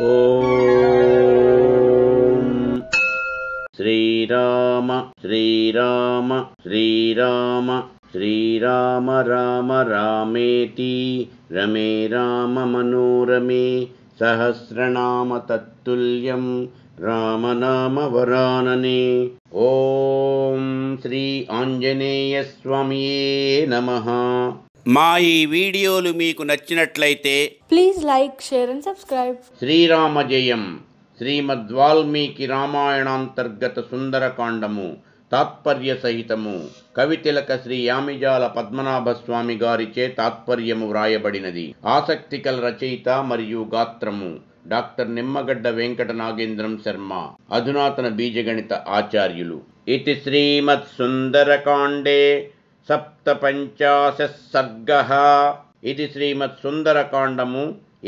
ఓం శ్రీరామ శ్రీరామ శ్రీరామ శ్రీరామ రామ రామేతి రమే రామ మనోరమే సహస్రనామ తత్తుల్యం రామనామ వరాననే. ఓం శ్రీ ఆంజనేయ స్వామియే నమః. మా ఈ వీడియోలు మీకు నచ్చినట్లయితే please like, share and subscribe. Srirama జయం. శ్రీమద్వాల్మీకి రామాయణాంతర్గత సుందరకాండము తాత్పర్య సహితము కవితిలక శ్రీ యామిజాల పద్మనాభ స్వామి గారిచే తాత్పర్యము వ్రాయబడినది. ఆసక్తికల రచయిత మరియు గాత్రము డాక్టర్ నిమ్మగడ్డ వెంకట నాగేంద్రం శర్మ, అధునాతన బీజగణిత ఆచార్యులు. ఇతి శ్రీమత్ సుందరకాండే సప్తపంచాశः సర్గః. ఇది శ్రీమత్ సుందరకాండము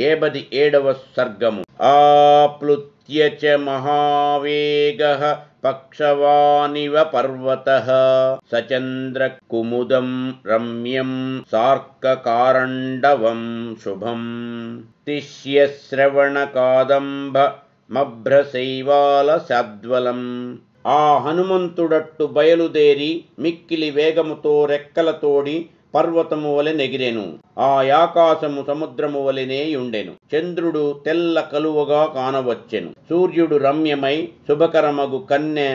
77వ సర్గము. ఆప్లుత్య చ మహావేగః పక్షవానివ పర్వతః సచంద్ర కుముదం రమ్యం సార్కకారండవం శుభం తిష్య శ్రవణ కాదంబ మభ్రశైవాల శాద్వలం. ఆ హనుమంతుడట్టు బయలుదేరి మిక్కిలి వేగముతో రెక్కలతోడి పర్వతము వలె నెగిరెను. ఆ ఆకాశము సముద్రము వలెనే ఉండెను. చంద్రుడు తెల్ల కలువగా కానవచ్చెను. సూర్యుడు రమ్యమై శుభకరమగు కన్నె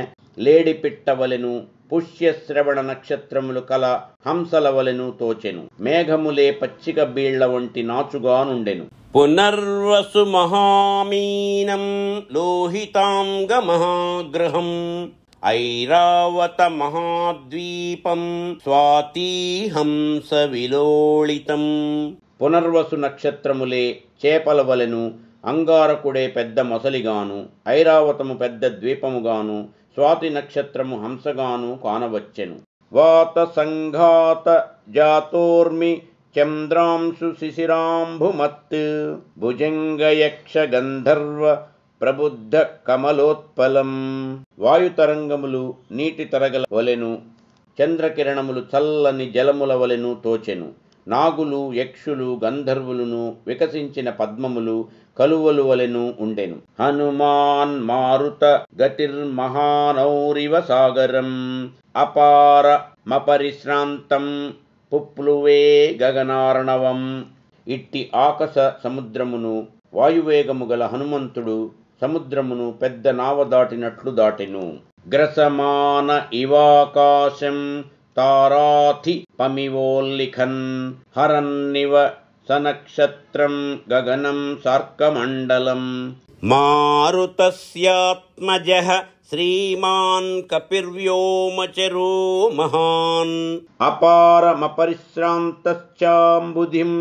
లేడిపిట్ట వలెను, పుష్యశ్రవణ నక్షత్రములు కల హంసల వలెను తోచెను. మేఘములే పచ్చిక బీళ్ల వంటి నాచుగా నుండెను. పునర్వసు మహామీనం లోహితాంగ మహాగ్రహం ఐరావత మహాద్వీపం స్వాతిహంస విలోళితం. పునర్వసు నక్షత్రములే చేపల వలెను, అంగారకుడే పెద్ద మొసలిగాను, ఐరావతము పెద్ద ద్వీపముగాను, స్వాతి నక్షత్రము హంసగాను కానవచ్చెను. వాత సంఘాత జాతోర్మి చంద్రాంశు శిశిరాంభుమత్ భుజంగయక్ష గంధర్వ ప్రబుద్ధ కమలోత్పలం. వాయుతరంగములు నీటి తరగల వలెను, చంద్రకిరణములు చల్లని జలముల వలెను తోచెను. నాగులు, యక్షులు, గంధర్వులను, వికసించిన పద్మములు, కలువలు వలెను ఉండెను. హనుమాన్ మారుత గతిర్మహానౌరివ సాగరం అపార మపరిశ్రాంతం పుప్లువే గగనార్ణవం. ఇట్టి ఆకాశ సముద్రమును వాయువేగము గల హనుమంతుడు సముద్రమును పెద్ద నావ దాటినట్లు దాటెను. గ్రసమాన ఇవాకాశం తారాథి పమివోల్లిఖన్ హరన్నివ సనక్షత్రం గగనం సార్కమండలం. మారుతస్యాత్మజః శ్రీమాన్ కపిర్వ్యోమచరో మహాన్ అపారమపరిశ్రాంతశ్చాంబుధిం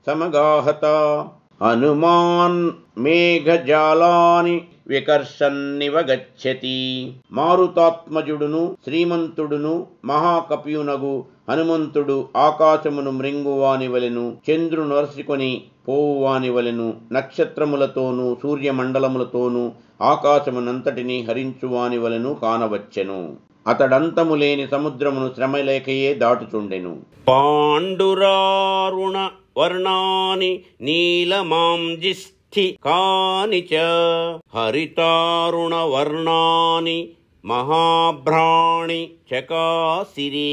సమగాహత హనుమాన్ మేఘజాలాని వికర్షన్నివ గచ్చతి. మారుతాత్మజుడును శ్రీమంతుడును మహాకపియునగు హనుమంతుడు ఆకాశమును మృంగువాని వలెను, చంద్రును నరసికొని పోవువాని వలెను, నక్షత్రములతోనూ సూర్యమండలములతోనూ ఆకాశమునంతటినీ హరించువాని వలెను కానవచ్చెను. అతడంతములేని సముద్రమును శ్రమలేకయే దాటుచుండెను. పాండురారుణ వర్ణాని నీలమాంజిస్థి కాని చ హరితారుణ వర్ణాని మహాభ్రాణి చకాసిరే.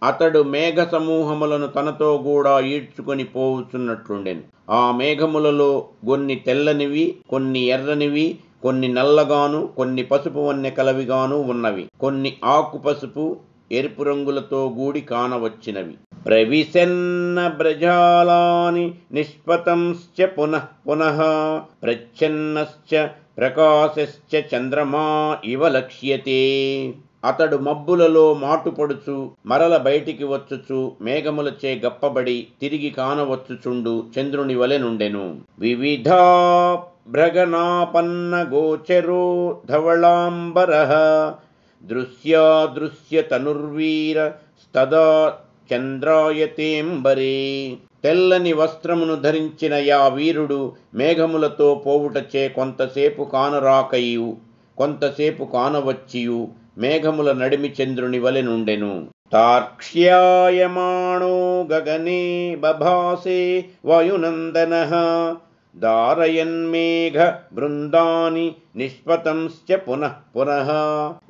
అతడు మేఘ సమూహములను తనతో కూడా ఈడ్చుకొని పోవుచున్నట్లుండెను. ఆ మేఘములలో కొన్ని తెల్లనివి, కొన్ని ఎర్రనివి, కొన్ని నల్లగాను, కొన్ని పసుపు వన్నె కలవిగాను ఉన్నవి. కొన్ని ఆకు పసుపు ఎరుపు రంగులతో గూడి కానవచ్చినవి. ప్రవిశన్న బ్రజాలాని నిష్పతంశ్చ పునః పునః ప్రచ్ఛన్నశ్చ ప్రకాశశ్చ చంద్రమా ఇవ లక్ష్యతే. అతడు మబ్బులలో మాటుపడుచు మరల బయటికి వచ్చుచు మేఘములచే గప్పబడి తిరిగి కానవచ్చుచుండు చంద్రుని వలె నుండెను. వివిధా భ్రగనాపన్న గోచరో ధవళాంబరః దృశ్యాదృశ్య తనుర్వీర స్తదా చంద్రాయతేంబరే. తెల్లని వస్త్రమును ధరించిన యా వీరుడు మేఘములతో పోవుటచే కొంతసేపు కానరాకయు కొంతసేపు కానవచ్చియు మేఘముల నడిమి చంద్రుని వలె నుండెను. తార్క్ష్యాయమాణో గగనే బభాసే వాయునందనః దారయన్మేఘ బృందాని నిష్పతంశ్చ పునః పునః.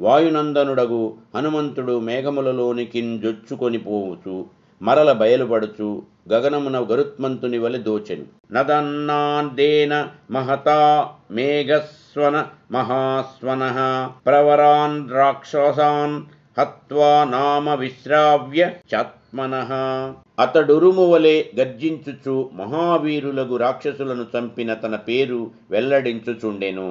వాయునందనుడగు హనుమంతుడు మేఘములలోనికి జొచ్చుకొని పోవచ్చు మరల బయలుపడుచు గగనమున గరుత్మంతుని వలె దోచెను. నదన్నాదేన మహతా మేఘస్వన మహాస్వనః ప్రవరాన్ రాక్షసాన్ హత్వా నామ విశ్రావ్య చాత్మనః. అతడురుము వలె గర్జించుచు మహావీరులగు రాక్షసులను చంపిన తన పేరు వెల్లడించుచుండెను.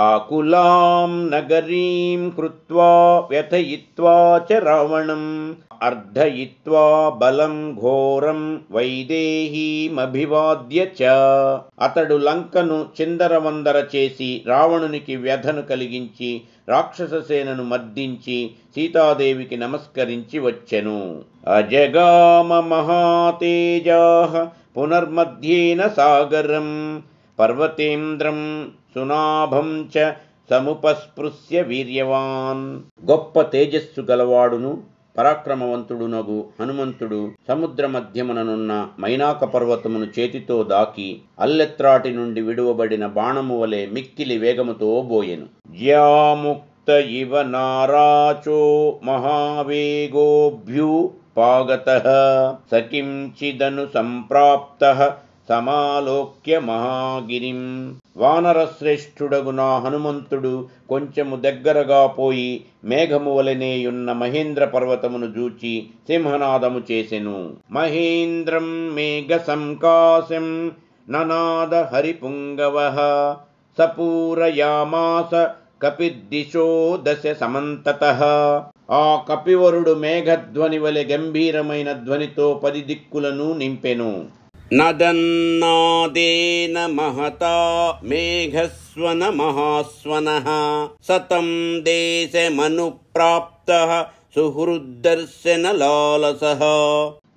ఆకులాం నగరీం కృత్వా వ్యథయిత్వా చ రావణం అర్ధయిత్వా బలం ఘోరం వైదేహీమభివాద్య చ. అతడు లంకను చిందరవందర చేసి రావణునికి వ్యధను కలిగించి రాక్షస సేనను మర్దించి సీతాదేవికి నమస్కరించి వచ్చెను. అజగామ మహాతేజాః పునర్మధ్యేన సాగరం పర్వతేంద్రం సునాభం చ సముపస్పృశ్య వీర్యవాన్. గొప్ప తేజస్సు గలవాడును పరాక్రమవంతుడునగు హనుమంతుడు సముద్ర మధ్యముననున్న మైనాక పర్వతమును చేతితో దాకి అల్లెత్రాటి నుండి విడువబడిన బాణము వలె మిక్కిలి వేగముతో బోయెను. జ్యాముక్త ఇవ నారాచో మహావేగోభ్యుపాగతః సకించిదను సంప్రాప్తః సమాలోక్య మహాగిరిం. వానరశ్రేష్ఠుడగు నా హనుమంతుడు కొంచెము దగ్గరగా పోయి మేఘము వలెనేయున్న మహేంద్ర పర్వతమును జూచి సింహనాదము చేసెను. మహేంద్రం మేఘ సంకాశం ననాద హరిపుంగవః సపూరయామాస కపిర్దిశో దశ సమంతతః. ఆ కపివరుడు మేఘధ్వని వలె గంభీరమైన ధ్వనితో 10 దిక్కులను నింపెను. నదన్నాదేన మహతా మేఘస్వన మహాస్వనః సతం దేశమనుప్రాప్తః సుహృద్దర్శన లాలసః.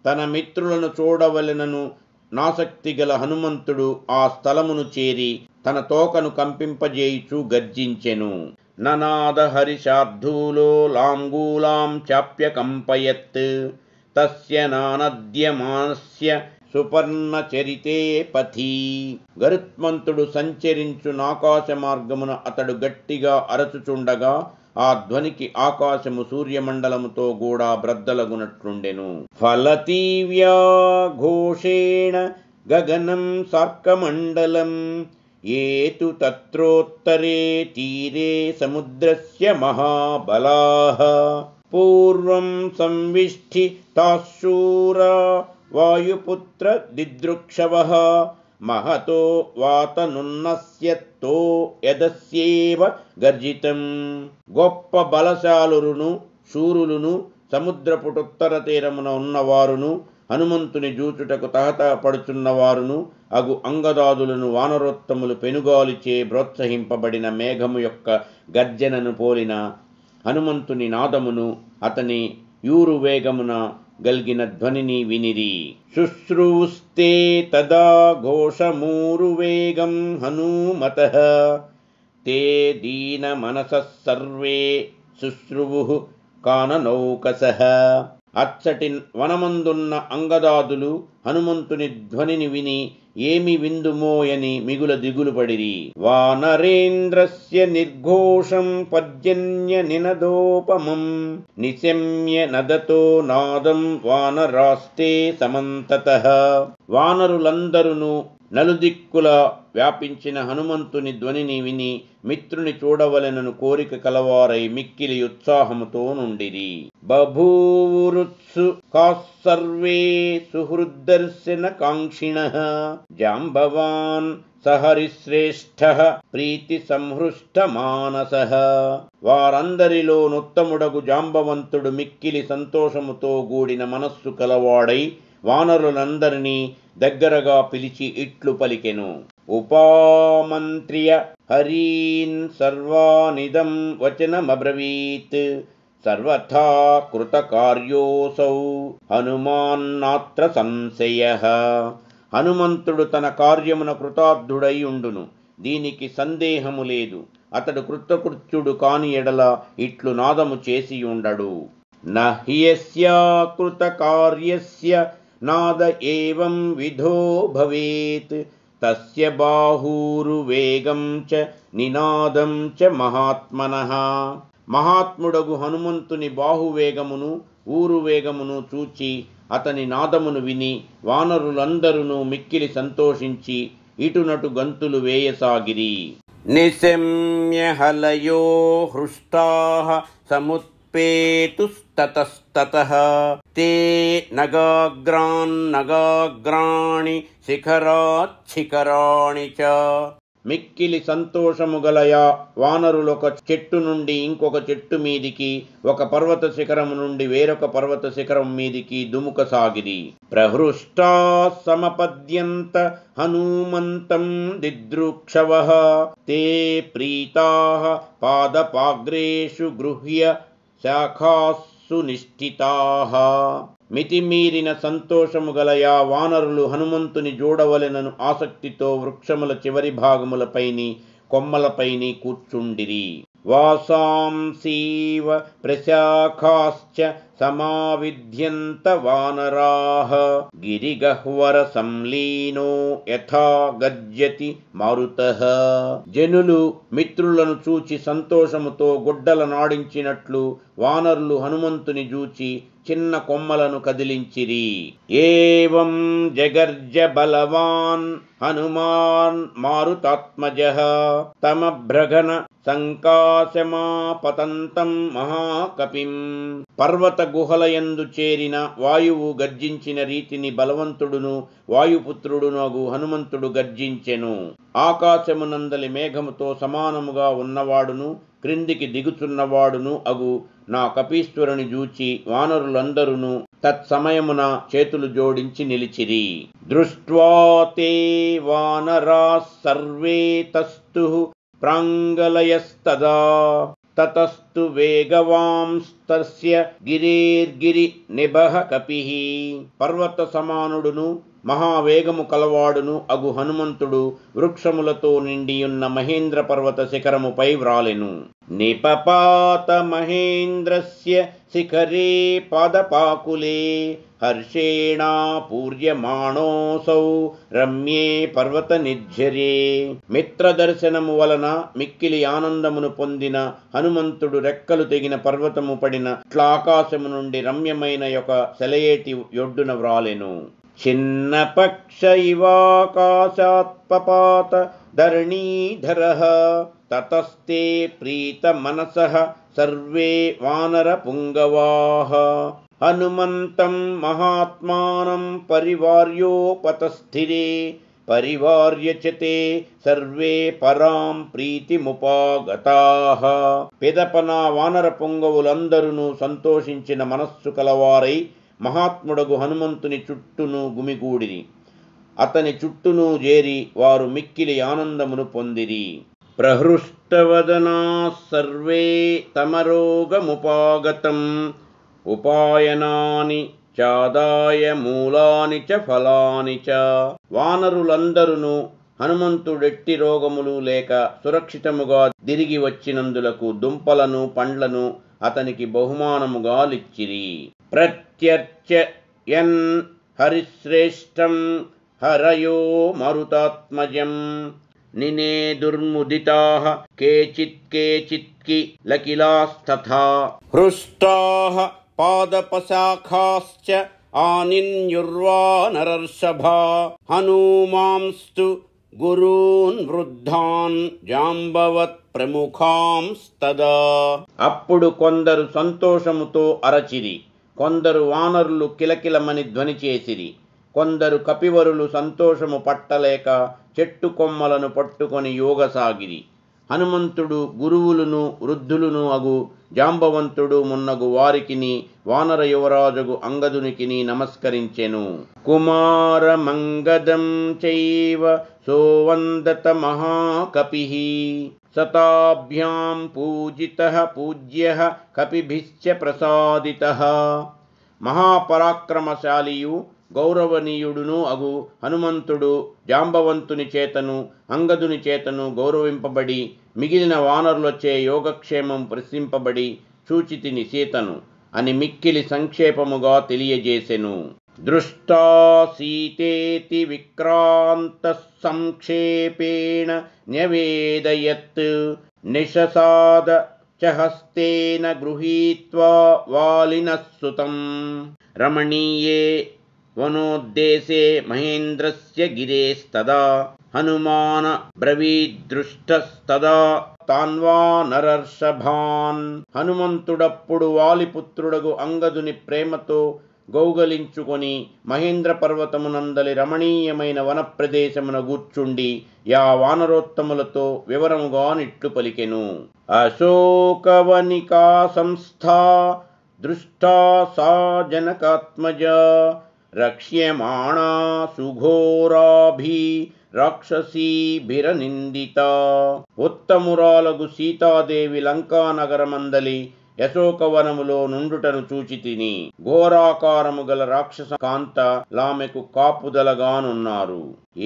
తన మిత్రులను చూడవలెనను నాసక్తి గల హనుమంతుడు ఆ స్థలమును చేరి తన తోకను కంపింపజేయుచు గర్జించెను. ననాద హరిశార్ధూలో లాంగూలాం చాప్య కంపయత్ తస్య నానద్యమానస్య సుపర్ణ చరితే పథి. గరుత్మంతుడు సంచరించు నాకాశ మార్గమున అతడు గట్టిగా అరచుచుండగా ఆ ధ్వనికి ఆకాశము సూర్యమండలముతో కూడా బ్రద్దలగునట్లుండెను. ఫలతీవ్యా ఘోషేణ గగనం సార్కమండలం ఏతు తత్రోత్తరే తీరే సముద్రస్య మహాబలాః. పూర్వం సంవిష్ఠితాశూరా వాయుపుత్ర దిదృక్షవః మహతో వాతనున్నస్యత్తో యదస్యేవ గర్జితం. గొప్ప బలశాలురును శూరులును సముద్రపుటుత్తర తీరమున ఉన్నవారును హనుమంతుని జూచుటకు తహతపడుచున్నవారును అగు అంగదాదులను వానరోత్తములు పెనుగాలిచే ప్రోత్సహింపబడిన మేఘము యొక్క గర్జనను పోలిన హనుమంతుని నాదమును అతని యూరు వేగమున గల్గిన ధ్వనిని వినిరి. శుశ్రూస్తే తదా ఘోషమూరు వేగం హనుమతః తే దీన మనసః సర్వే శుశ్రువుః కాననౌకసః. అచ్చటి వనమందున్న అంగదాదులు హనుమంతుని ధ్వనిని విని ఏమి విందుమోయని మిగుల దిగులుపడిరి. వానరేంద్రస్య నిర్ఘోషం పర్జన్య నినదోపమం నిశమ్య నదతో నాదం వానరాస్తే సమంతతః. వానరులందరును నలుదిక్కుల వ్యాపించిన హనుమంతుని ధ్వనిని విని మిత్రుని చూడవలెనను కోరిక కలవారై మిక్కిలి ఉత్సాహముతో నుండిరి. బభూవురుత్సు కాస్సర్వే సుహృద్దర్శన కాంక్షిణః జాంబవాన్ సహరిశ్రేష్ఠః ప్రీతి సంహృష్ట మానసః. వారందరిలో నుత్తముడగు జాంబవంతుడు మిక్కిలి సంతోషముతో కూడిన మనస్సు కలవాడై వానరులందరినీ దగ్గరగా పిలిచి ఇట్లు పలికెను. ఉపామంత్ర్య హరీన్ సర్వానిదం వచనమబ్రవీత్ సర్వథా కృతకార్యోసౌ హనుమాన్నాత్ర సంశయః. హనుమంతుడు తన కార్యమున కృతార్థుడై ఉండును, దీనికి సందేహము లేదు. అతడు కృతకృత్యుడు కాని ఎడల ఇట్లు నాదము చేసి ఉండడు. నహ్యస్యా కృతకార్యస్య నాద ఏవం విధో భవేత్ తస్య బాహూరువేగం చ నినాదం చ మహాత్మనః. మహాత్ముడగు హనుమంతుని బాహువేగమును ఊరువేగమును చూచి అతని నాదమును విని వానరులందరూ మిక్కిలి సంతోషించి ఇటునటు గంతులు వేయసాగిరి. నిశమ్య హలయో హృష్టాః సముత్పేతుస్తతస్తతః తే నగాగ్రాణి శిఖరాచ్ఛిఖరాణి చ. మిక్కిలి సంతోషము గలయ వానరులొక చెట్టు నుండి ఇంకొక చెట్టు మీదికి, ఒక పర్వత శిఖరము నుండి వేరొక పర్వత శిఖరం మీదికి దుముకసాగిరి. ప్రహృష్టా సమపద్యంత హనుమంతం దిదృక్షవః తే ప్రీతాః పాదపాగ్రేషు గృహ్య శాఖాస్సు నిష్ఠితాః. మితిమీరిన సంతోషము గలయా వానరులు హనుమంతుని చూడవలెనను ఆసక్తితో వృక్షముల చివరి భాగములపైని కొమ్మలపైని కూర్చుండిరి. వాసాంసీవ ప్రశాఖాశ్చ సమావిధ్యంత వానరాః గిరిగహ్వర సంలీనో యథా గర్జతి మారుతః. జనులు మిత్రులను చూచి సంతోషముతో గుడ్డల నాడించినట్లు వానరులు హనుమంతుని చూచి చిన్న కొమ్మలను కదిలించిరి. ఏవం జగర్జ బలవాన్ హనుమాన్ మారుతాత్మజః తమభ్రగణ సంకాశమాపతంతం మహాకపిం. పర్వత గుహలయందు చేరిన వాయువు గర్జించిన రీతిని బలవంతుడును వాయుపుత్రుడునగు హనుమంతుడు గర్జించెను. ఆకాశమునందలి మేఘముతో సమానముగా ఉన్నవాడును క్రిందికి దిగుచున్నవాడును అగు నా కపీశ్వరుని జూచి వానరులందరూ తత్సమయమున చేతులు జోడించి నిలిచిరి. దృష్ట్వా తే వానరాః సర్వే తస్థుః ప్రాంగలయస్తదా తతస్తు వేగవాంస్తస్య గిరేర్గిరి నిబః కపిః. పర్వత సమానుడును మహావేగము కలవాడును అగు హనుమంతుడు వృక్షములతో నిండియున్న మహేంద్ర పర్వత శిఖరముపై వ్రాలెను. నిపపాత మహేంద్రస్య శిఖరే పాదపాకులే హర్షేణా పూర్యమాణోసౌ రమ్యే పర్వత నిర్ఝరే. మిత్రదర్శనము వలన మిక్కిలి ఆనందమును పొందిన హనుమంతుడు రెక్కలు తెగిన పర్వతము పడిన ఆకాశము నుండి రమ్యమైన యొక్క సెలయేటి యొడ్డున వ్రాలెను. చిన్నపక్ష ఇవాకాశాత్పపాత ధరణీధరః తతస్తే ప్రీత మనసః సర్వే వానర పుంగవాః. హనుమంతం మహాత్మానం పరివార్యోపతస్థిరే పరివార్య చ తే సర్వే పరాం ప్రీతిముపాగతాః. పిదపన వానర పుంగవులందరూ సంతోషించిన మనస్సు కలవారై మహాత్ముడగు హనుమంతుని చుట్టూను గుమిగూడిరి. అతని చుట్టూను చేరి వారు మిక్కిలి ఆనందమును పొందిరి. ప్రహృష్టవదనాః సర్వే తమరోగముపాగతం ఉపాయనాని చాదాయ మూలాని చ ఫలాని చ. వానరులందరూ హనుమంతుడెట్టి రోగములు లేక సురక్షితముగా తిరిగి వచ్చినందులకు దుంపలను పండ్లను అతనికి బహుమానముగా లిచ్చిరి. ప్రత్యర్చ యన్ హరిశ్రేష్టం హరయో మరుతాత్మజం నినేదుర్ముదితాః కేచిత్కి లకిలాస్తథా. హృష్టాః పాదపశాఖాశ్చ ఆనిన్యుర్వానరర్షభా హనుమాంస్తు గురూన్ వృద్ధాన్ జాంబవత్ ప్రముఖాంస్తదా. అప్పుడు కొందరు సంతోషముతో అరచిరి, కొందరు వానరులు కిలకిలమని ధ్వని చేసిరి, కొందరు కపివరులు సంతోషము పట్టలేక చెట్టు కొమ్మలను పట్టుకొని యోగసాగిరి. హనుమంతుడు గురువులను వృద్ధులను అగు జాంబవంతుడు మున్నగు వారికిని వానర యువరాజుగు అంగదునికిని నమస్కరించెను. కుమారమంగదం చైవ సోవందత మహాకపిః సతాభ్యాం పూజితః పూజ్యః కపిభిశ్చ ప్రసాదితః. మహాపరాక్రమశాలియు గౌరవనీయుడును అగు హనుమంతుడు జాంబవంతుని చేతను అంగదుని చేతను గౌరవింపబడి మిగిలిన వానరులచే యోగక్షేమం ప్రశంసింపబడి చూచితిని సీతను అని మిక్కిలి సంక్షేపముగా తెలియజేసెను. దృష్టా సీతేతి విక్రాంతః సంక్షేపేణ న్యవేదయత్ నిశసాద చ హస్తేన గృహీత్వా వాలినః సుతం రమణీయే వనోద్దేశే మహేంద్రస్య గిరేస్తదా హనుమాన బ్రవీదృష్టస్తదా తాన్వానరర్షభాన్. హనుమంతుడప్పుడు వాలిపుత్రుడగు అంగదుని ప్రేమతో గౌగలించుకొని మహేంద్ర పర్వతమునందలి రమణీయమైన వనప్రదేశమున గూర్చుండి యా వానరోత్తములతో వివరముగా నిట్లు పలికెను. అశోకవనికా సంస్థా దృష్టా సా జనకాత్మజా రక్ష్యమాణా సుఘోరాభి రాక్షసీభిరనిందిత. ఉత్తమురాలగు సీతాదేవి లంకానగరమందలి యశోకవనములో నుండుటను చూచితిని. ఘోరాకారము గల రాక్షస కాంత లామెకు కాపుదలగానున్నారు.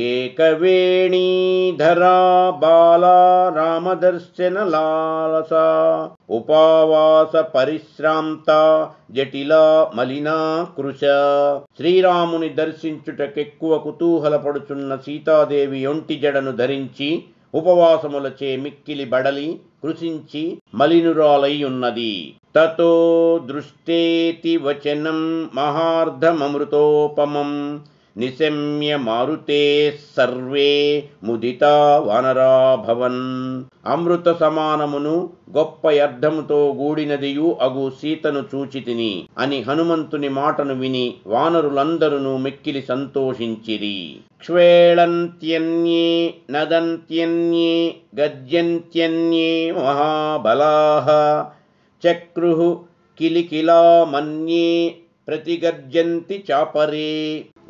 ఏకవేణీధరా బాలా రామదర్శన లాలస ఉపావాస పరిశ్రాంత జటిలా మలినా కృశ. శ్రీరాముని దర్శించుటకెక్కువ కుతూహలపడుచున్న సీతాదేవి ఒంటి జడను ధరించి ఉపవాసములచే మిక్కిలి బడలి కృశించి మలినురాలై ఉన్నది. తతో దృష్టేతి వచనం మహార్ధమమృతోపమం నిశమ్య మారుతే సర్వే ముదితా వానరాభవన్. అమృత సమానమును గొప్ప అర్థముతో గూడినదియు అగు సీతను చూచితిని అని హనుమంతుని మాటను విని వానరులందరూ మిక్కిలి సంతోషించిరి. క్ష్వేళంత్యన్యే నదంత్యన్యే గద్యంత్యన్యే మహాబలాః చక్రుః కిలికిలా మన్యే ప్రతిగర్జంతి చాపరే.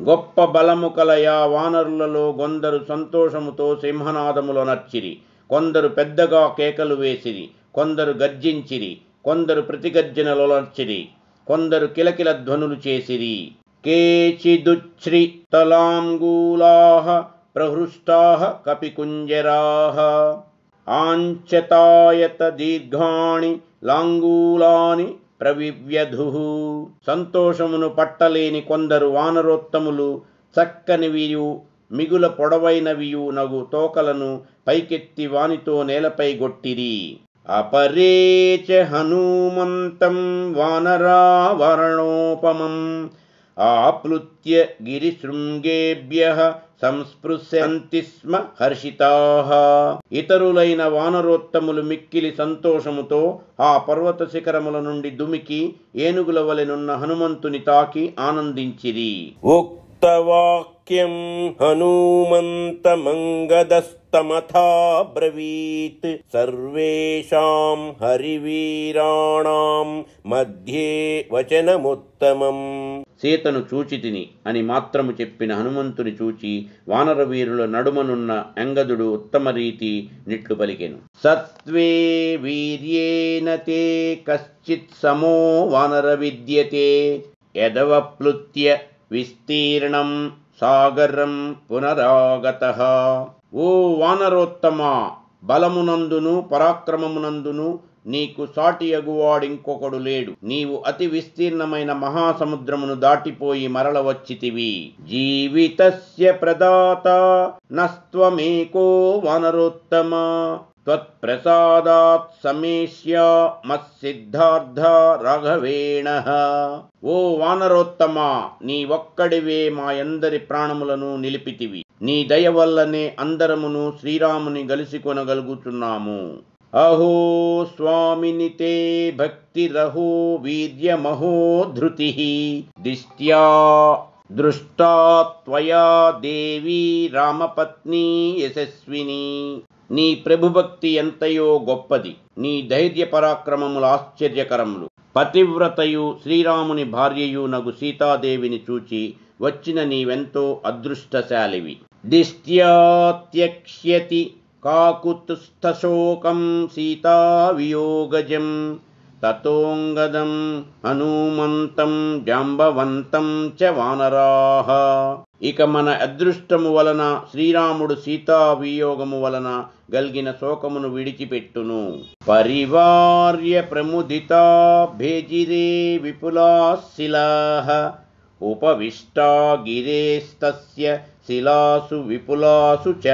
గొప్ప బలము కలయా వానరులలో కొందరు సంతోషముతో సింహనాదములో నర్చిరి, కొందరు పెద్దగా కేకలు వేసిరి, కొందరు గర్జించిరి, కొందరు ప్రతిగర్జనలో నర్చిరి, కొందరు కిలకిల ధ్వనులు చేసిరి. కేచిదుచ్ఛ్రి తలాంగూలాః ప్రహృష్టాః కపికుంజరాః ఆంచతాయత దీర్ఘాణి లాంగూలాని ప్రవివ్యధుః. సంతోషమును పట్టలేని కొందరు వానరోత్తములు చక్కనివియు మిగుల పొడవైనవియు నగు తోకలను పైకెత్తి వానితో నేలపై గొట్టిరి. అపరేచ హనుమంతం వానరావరణోపమం ఆప్లుత్య గిరిశృంగేభ్యః సంస్పృశంతి స్మ హర్షితాః. ఇతరులైన వానరోత్తములు మిక్కిలి సంతోషముతో ఆ పర్వత శిఖరముల నుండి దుమికి ఏనుగుల వలెనున్న హనుమంతుని తాకి ఆనందించిరి. ఉక్తవాక్యం హనుమంతమంగదస్తమథా బ్రవీత్ సర్వేషాం హరివీరాణాం మధ్యే వచనముత్తమం. సీతను చూచితిని అని మాత్రము చెప్పిన హనుమంతుని చూచి వానర వీరుల నడుమనున్న అంగదుడు ఉత్తమ రీతి నిట్లు పలికెను. సత్వే వీర్యేన తే కశ్చిత్ సమో వానర విద్యతే యదవప్లుత్య విస్తీర్ణం సాగరం పునరాగతః. ఓ వానరోత్తమా, బలమునందును పరాక్రమమునందును నీకు సాటి అగువాడింకొకడు లేడు. నీవు అతి విస్తీర్ణమైన మహాసముద్రమును దాటిపోయి మరల వచ్చితివి. జీవితస్య ప్రదాత నస్త్వమేకో వానరోత్తమ త్వత్ప్రసాదాత్ సమేష్య మత్సిద్ధార్థ రాఘవేణః. ఓ వానరోత్తమా, నీ ఒక్కడివే మా అందరి ప్రాణములను నిలిపితివి. నీ దయ వల్లనే అందరమును శ్రీరాముని గలిసికొనగలుగుతున్నాము. అహో స్వామిని తే భక్తిరహో వీర్యమహో ధృతిః దిష్ట్యా దృష్టా త్వయా దేవి రామపత్ని యశస్విని. నీ ప్రభుభక్తి ఎంతయో గొప్పది, నీ ధైర్య పరాక్రమములు ఆశ్చర్యకరములు. పతివ్రతయు శ్రీరాముని భార్యయు నగు సీతాదేవిని చూచి వచ్చిన నీవెంతో అదృష్టశాలివి. దిష్ట్యాత్యక్ష్యతి కాకుతుస్థశోకం సీతా వియోగజం తతోంగదం హనుమంతం జాంబవంతం చ వానరాః. ఇక మన అదృష్టము వలన శ్రీరాముడు సీతా వియోగము వలన గల్గిన శోకమును విడిచిపెట్టును. పరివార్య ప్రముదితా భేజిరే విపులాశిలాః ఉపవిష్టా గిరేస్తస్య శిలాసు విపులాసు చ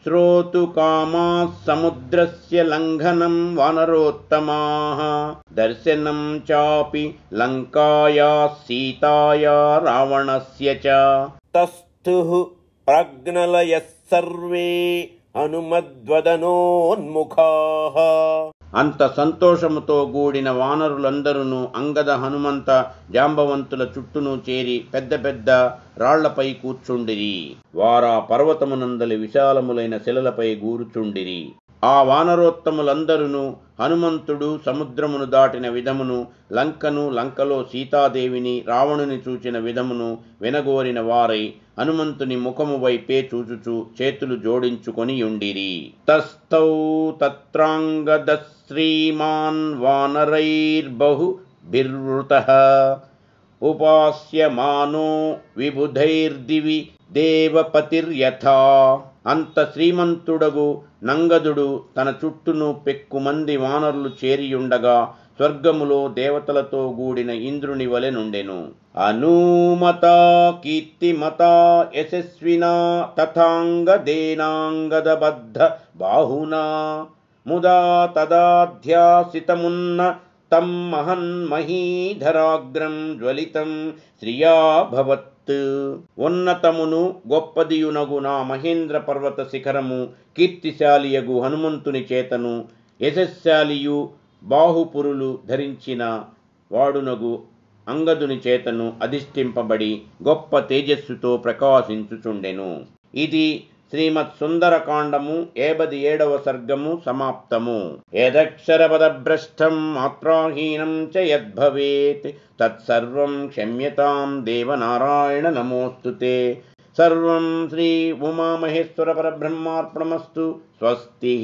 శ్రోతుకామాః సముద్రస్య లంఘనం వానరోత్తమాః దర్శనం చాపి లంకాయాః సీతాయా రావణస్య చ తస్థుః ప్రజ్ఞలయః సర్వే హనుమద్వదనోన్ముఖాః. అంత సంతోషముతో కూడిన వానరులందరూ అంగద హనుమంత జాంబవంతుల చుట్టూను చేరి పెద్ద పెద్ద రాళ్లపై కూర్చుండిరి. వారా పర్వతమునందలి విశాలములైన శిలలపై గూరుచుండిరి. ఆ వానరోత్తములందరూ హనుమంతుడు సముద్రమును దాటిన విధమును, లంకలో సీతాదేవిని రావణుని చూచిన విధమును వినగోరిన వారై హనుమంతుని ముఖము వైపే చూచుచు చేతులు జోడించుకొని యుండిరి. తస్థౌ తత్రాంగద శ్రీమాన్ వానరైర్బహు బిర్వృతః ఉపాస్యమానో విబుధైర్దివి దేవపతిర్యథా. అంత శ్రీమంతుడగు నంగదుడు తన చుట్టూను పెక్కుమంది వానరులు చేరియుండగా స్వర్గములో దేవతలతో గూడిన ఇంద్రుని వలె నుండెను. అనూమత కీర్తిమత యశస్వినా తథాంగదేనాంగదబద్ధ బాహునా ముదా తదాధ్యాసితమున్న తం మహన్మహీధరాగ్రం జ్వలితం శ్రియాభవత్. ఉన్నతమును గొప్పదియునగు నా మహేంద్ర పర్వత శిఖరము కీర్తిశాలియగు హనుమంతుని చేతను యశస్శాలియు బాహుపురులు ధరించిన వాడునగు అంగదుని చేతను అధిష్ఠింపబడి గొప్ప తేజస్సుతో ప్రకాశించుచుండెను. ఇది శ్రీమత్ సుందరకాండము 57వ సర్గము సమాప్తము. యదక్షరపదభ్రష్టం మాత్రాహీనం చ యద్భవేత్ తత్సర్వం క్షమ్యతాం దేవనారాయణ నమోస్తుతే. సర్వం శ్రీ ఉమామహేశ్వర పరబ్రహ్మార్పణమస్తు. స్వస్తి.